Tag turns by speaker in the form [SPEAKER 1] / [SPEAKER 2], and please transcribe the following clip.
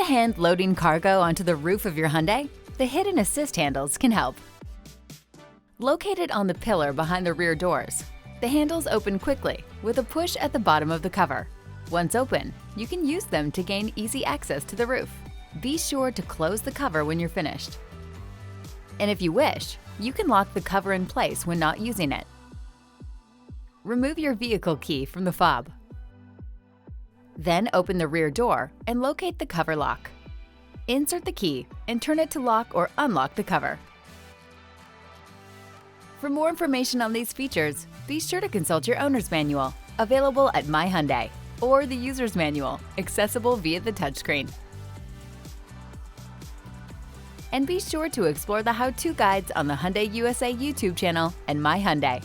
[SPEAKER 1] hand loading cargo onto the roof of your Hyundai? The hidden assist handles can help. Located on the pillar behind the rear doors, the handles open quickly with a push at the bottom of the cover. Once open, you can use them to gain easy access to the roof. Be sure to close the cover when you're finished. And if you wish, you can lock the cover in place when not using it. Remove your vehicle key from the fob. Then open the rear door and locate the cover lock. Insert the key and turn it to lock or unlock the cover. For more information on these features, be sure to consult your owner's manual, available at My Hyundai, or the user's manual, accessible via the touchscreen. And be sure to explore the how-to guides on the Hyundai USA YouTube channel and My Hyundai.